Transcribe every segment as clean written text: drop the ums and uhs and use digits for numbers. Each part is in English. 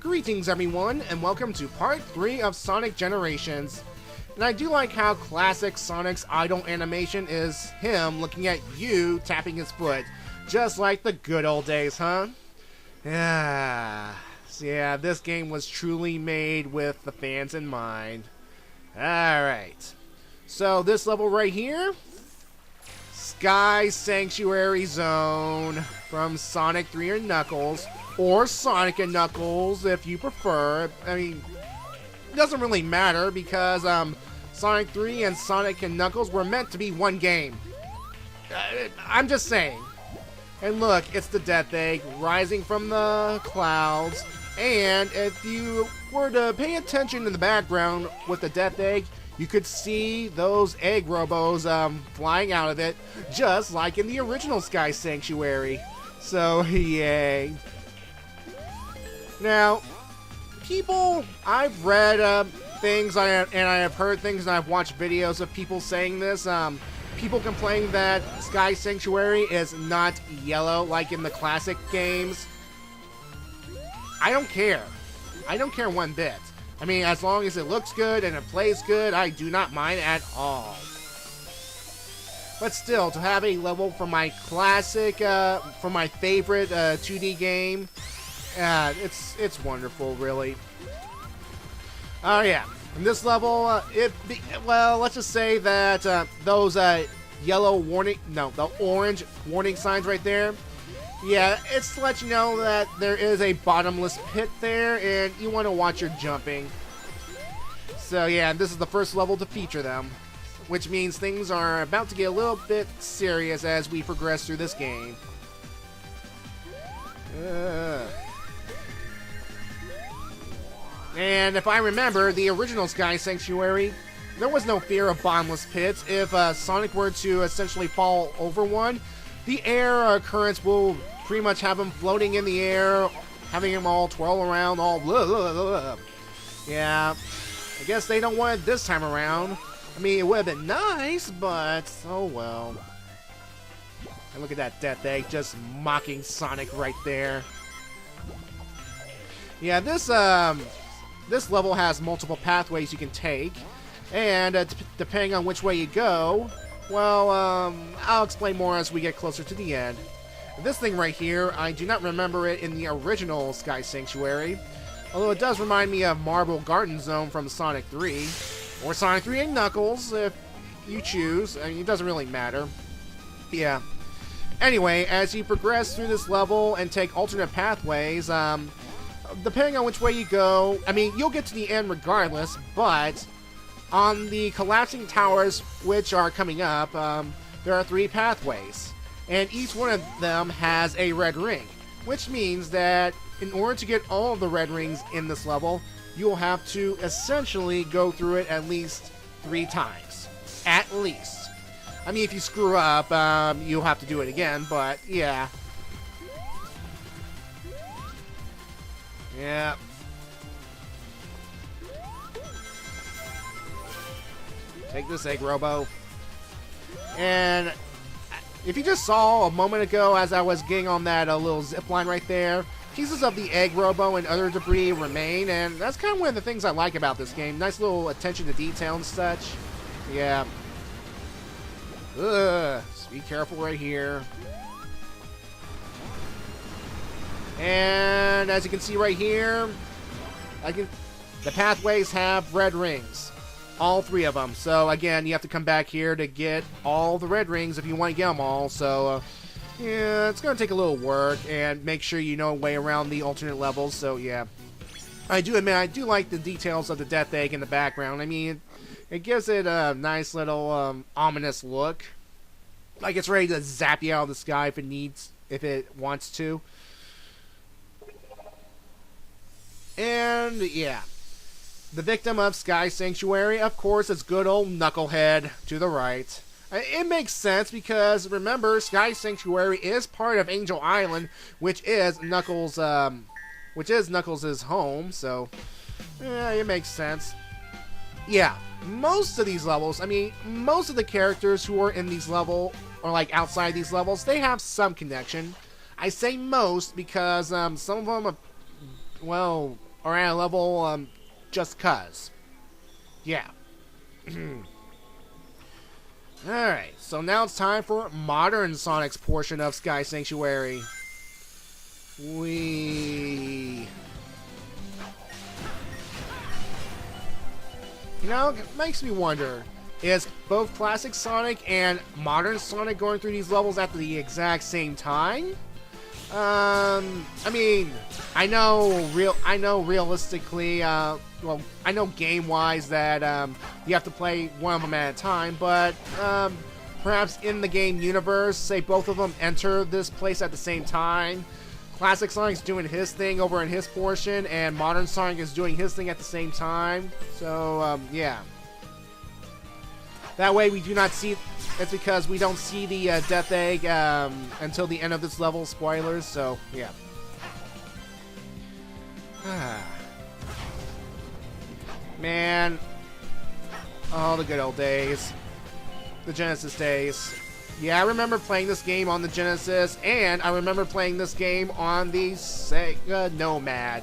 Greetings everyone, and welcome to part 3 of Sonic Generations. And I do like how classic Sonic's idle animation is him looking at you tapping his foot, just like the good old days, huh? Yeah, this game was truly made with the fans in mind. Alright, so this level right here, Sky Sanctuary Zone from Sonic 3 and Knuckles, or Sonic and Knuckles if you prefer. I mean, it doesn't really matter because Sonic 3 and Sonic and Knuckles were meant to be one game. I'm just saying. And look, it's the Death Egg rising from the clouds, and if you were to pay attention in the background with the Death Egg, you could see those egg robos flying out of it, just like in the original Sky Sanctuary. So, yay. Now, I've read things and I have heard things and I've watched videos of people saying this. People complain that Sky Sanctuary is not yellow like in the classic games. I don't care. I don't care one bit. I mean, as long as it looks good and it plays good, I do not mind at all. But still, to have a level from my classic, from my favorite 2D game, it's wonderful, really. Oh yeah, in this level, well, let's just say that those yellow warning, no, the orange warning signs right there. Yeah, it's to let you know that there is a bottomless pit there, and you want to watch your jumping. So yeah, this is the first level to feature them, which means things are about to get a little bit serious as we progress through this game. And if I remember, the original Sky Sanctuary, there was no fear of bottomless pits. If Sonic were to essentially fall over one, the air currents will pretty much have him floating in the air, having him all twirl around, all blah, blah, blah. Yeah, I guess they don't want it this time around. I mean, it would have been nice, but oh well. And look at that Death Egg just mocking Sonic right there. Yeah, this level has multiple pathways you can take, and depending on which way you go, well, I'll explain more as we get closer to the end. This thing right here, I do not remember it in the original Sky Sanctuary, although it does remind me of Marble Garden Zone from Sonic 3, or Sonic 3 and Knuckles, if you choose. I mean, it doesn't really matter. Yeah. Anyway, as you progress through this level and take alternate pathways, depending on which way you go, I mean, you'll get to the end regardless, but on the collapsing towers, which are coming up, there are 3 pathways, and each one of them has a red ring, which means that in order to get all of the red rings in this level, you'll have to essentially go through it at least 3 times. At least. I mean, if you screw up, you'll have to do it again, but yeah. Yeah. Take this egg robo. And if you just saw a moment ago as I was getting on that little zip line right there, pieces of the egg robo and other debris remain, and that's kind of one of the things I like about this game. Nice little attention to detail and such. Yeah. Ugh. Just be careful right here. And as you can see right here, the pathways have red rings. All 3 of them. So again, you have to come back here to get all the red rings if you want to get them all. So yeah, it's going to take a little work, and make sure you know a way around the alternate levels. So yeah, I do admit, I do like the details of the Death Egg in the background. I mean, it gives it a nice little ominous look. Like it's ready to zap you out of the sky if it wants to. And yeah, the victim of Sky Sanctuary, of course, is good old Knucklehead to the right. It makes sense because remember, Sky Sanctuary is part of Angel Island, which is Knuckles' home. So yeah, it makes sense. Yeah, most of these levels, I mean, most of the characters who are in these levels, or like outside these levels, they have some connection. I say most because some of them, well, or at a level just cuz. Yeah. Alright, so now it's time for Modern Sonic's portion of Sky Sanctuary. You know, it makes me wonder, is both Classic Sonic and Modern Sonic going through these levels at the exact same time? I mean, I know realistically, well, I know game-wise that you have to play one of them at a time, but perhaps in the game universe, say both of them enter this place at the same time. Classic Sonic's doing his thing over in his portion, and Modern Sonic is doing his thing at the same time. So, yeah. That way we do not see... It's because we don't see the Death Egg until the end of this level. Spoilers, so, yeah. Man. Oh, the good old days. The Genesis days. Yeah, I remember playing this game on the Genesis, and I remember playing this game on the Sega Nomad.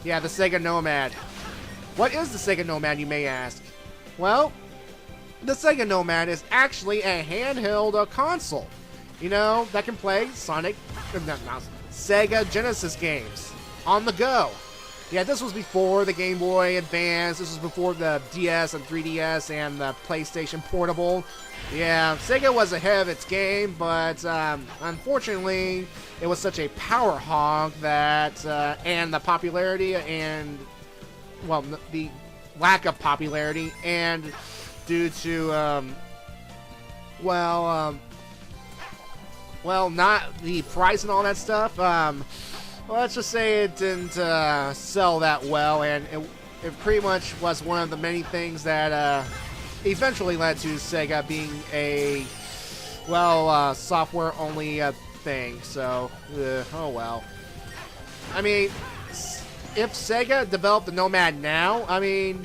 Yeah, the Sega Nomad. What is the Sega Nomad, you may ask? Well, the Sega Nomad is actually a handheld console, you know, that can play Sega Genesis games on the go. Yeah, this was before the Game Boy Advance, this was before the DS and 3DS and the PlayStation Portable. Yeah, Sega was ahead of its game, but unfortunately, it was such a power hog that, and the popularity and, well, the lack of popularity, and due to, well, not the price and all that stuff, well, let's just say it didn't sell that well, and it pretty much was one of the many things that eventually led to Sega being a, well, software-only thing, so, oh well. I mean, if Sega developed the Nomad now, I mean...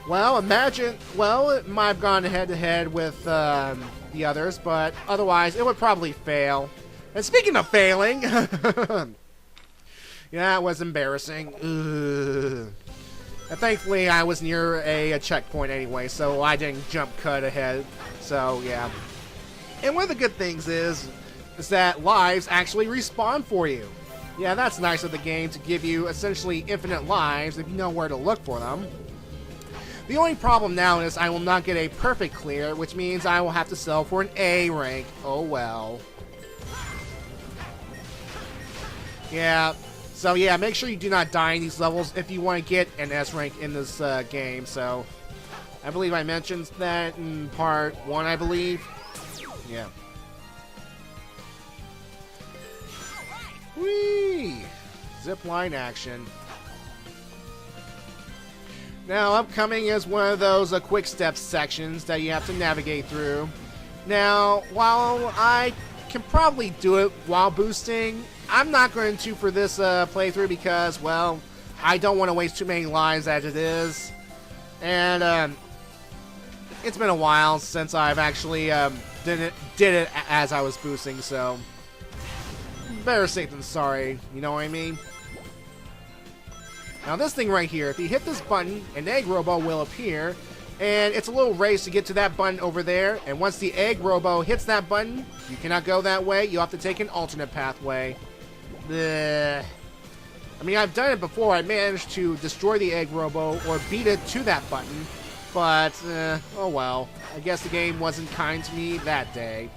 Well, imagine... Well, it might have gone head-to-head with the others, but otherwise, it would probably fail. And speaking of failing... yeah, it was embarrassing. Ugh. And thankfully, I was near a checkpoint anyway, so I didn't jump cut ahead. So, yeah. And one of the good things is that lives actually respawn for you. Yeah, that's nice of the game to give you essentially infinite lives if you know where to look for them. The only problem now is I will not get a perfect clear, which means I will have to sell for an A rank. Oh well. Yeah, so yeah, make sure you do not die in these levels if you want to get an S rank in this game. So, I believe I mentioned that in part 1, I believe. Yeah. Whee! Zipline action. Now, upcoming is one of those quick step sections that you have to navigate through. Now, while I can probably do it while boosting, I'm not going to for this playthrough because, well, I don't want to waste too many lives as it is. And it's been a while since I've actually did it as I was boosting, so better safe than sorry, you know what I mean? Now this thing right here, if you hit this button, an egg robo will appear, and it's a little race to get to that button over there, and once the egg robo hits that button, you cannot go that way, you have to take an alternate pathway. Blech. I mean, I've done it before, I managed to destroy the egg robo or beat it to that button, but, oh well, I guess the game wasn't kind to me that day.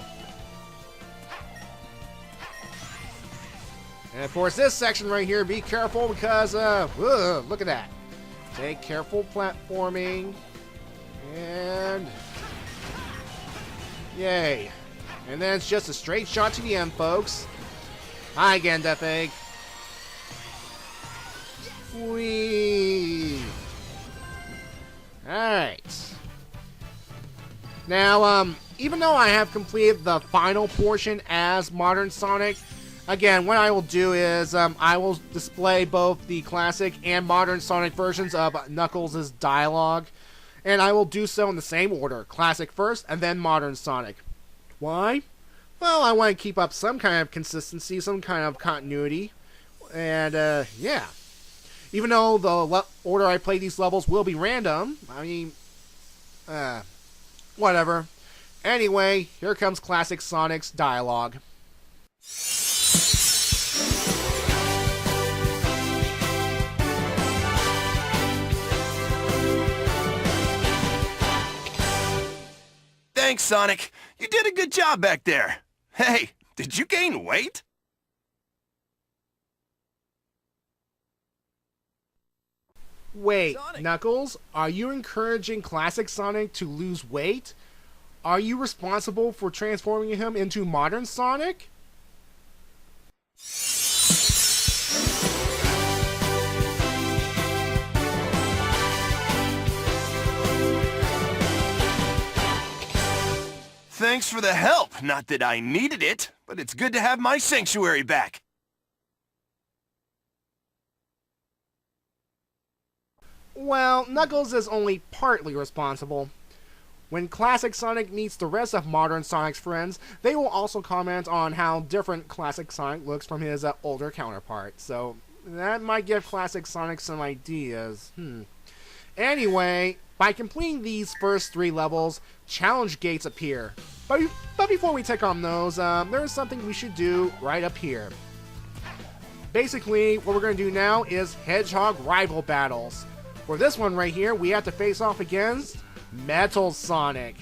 And of course, this section right here, be careful because, look at that. Take careful platforming. And... yay. And then it's just a straight shot to the end, folks. Hi again, Death Egg. Whee! Alright. Now, even though I have completed the final portion as Modern Sonic, again, what I will do is I will display both the classic and modern Sonic versions of Knuckles' dialogue, and I will do so in the same order, classic first and then modern Sonic. Why? Well, I want to keep up some kind of consistency, some kind of continuity, and yeah. Even though the order I play these levels will be random, I mean, whatever. Anyway, here comes Classic Sonic's dialogue. Thanks, Sonic. You did a good job back there. Hey, did you gain weight? Wait, Sonic. Knuckles, are you encouraging Classic Sonic to lose weight? Are you responsible for transforming him into modern Sonic? Thanks for the help. Not that I needed it, but it's good to have my sanctuary back. Well, Knuckles is only partly responsible. When Classic Sonic meets the rest of modern Sonic's friends, they will also comment on how different Classic Sonic looks from his older counterpart. So that might give Classic Sonic some ideas. Anyway, by completing these first 3 levels, challenge gates appear. But before we take on those, there is something we should do right up here. Basically, what we're going to do now is Hedgehog rival battles. For this one right here, we have to face off against Metal Sonic.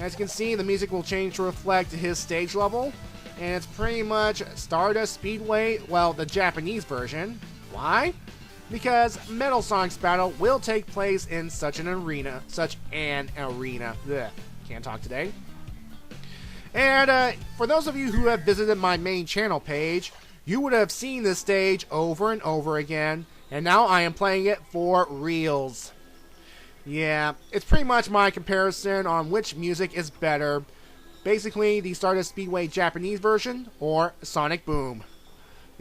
As you can see, the music will change to reflect his stage level, and it's pretty much Stardust Speedway, well, the Japanese version. Why? Because Metal Sonic's battle will take place in such an arena. Ugh, can't talk today. And for those of you who have visited my main channel page, you would have seen this stage over and over again, and now I am playing it for reals. Yeah, it's pretty much my comparison on which music is better. Basically, the Stardust Speedway Japanese version or Sonic Boom.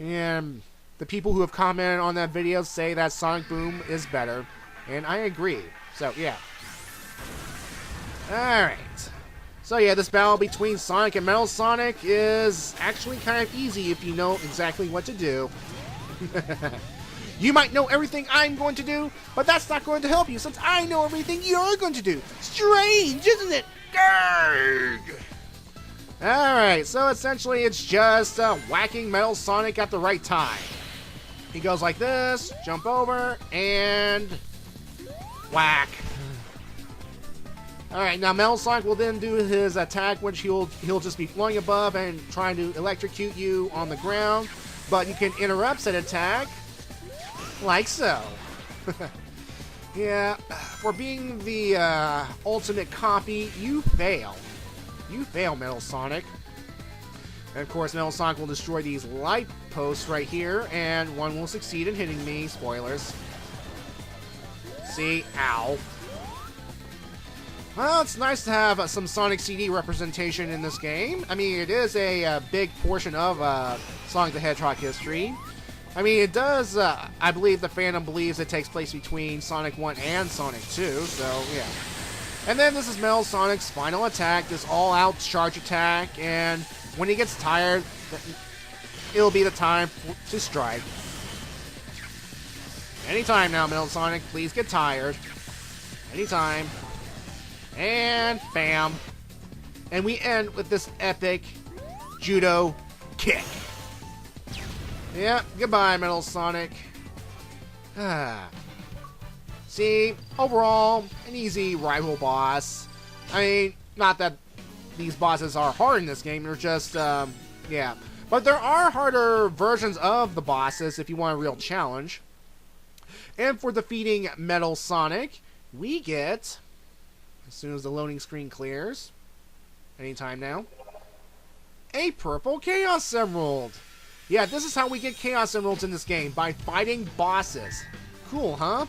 And the people who have commented on that video say that Sonic Boom is better, and I agree. So, yeah. Alright. So, yeah, this battle between Sonic and Metal Sonic is actually kind of easy if you know exactly what to do. You might know everything I'm going to do, but that's not going to help you since I know everything you're going to do. Strange, isn't it? Grrrg! Alright, so essentially it's just whacking Metal Sonic at the right time. He goes like this, jump over, and whack. Alright, now Metal Sonic will then do his attack, which he'll just be flying above and trying to electrocute you on the ground. But you can interrupt said attack, like so. Yeah, for being the ultimate copy, you fail. You fail, Metal Sonic. And of course, Metal Sonic will destroy these light posts right here, and one will succeed in hitting me. Spoilers. See? Ow. Well, it's nice to have some Sonic CD representation in this game. I mean, it is a big portion of Sonic the Hedgehog history. I mean, it does, I believe the fandom believes it takes place between Sonic 1 and Sonic 2, so yeah. And then this is Metal Sonic's final attack, this all-out charge attack, and when he gets tired, it'll be the time to strike. Anytime now, Metal Sonic, please get tired. Anytime. And bam. And we end with this epic judo kick. Yeah, goodbye, Metal Sonic. See, overall, an easy rival boss. I mean, not that these bosses are hard in this game, they're just, yeah. But there are harder versions of the bosses if you want a real challenge. And for defeating Metal Sonic, we get, as soon as the loading screen clears, anytime now, a purple Chaos Emerald. Yeah, this is how we get Chaos Emeralds in this game, by fighting bosses. Cool, huh?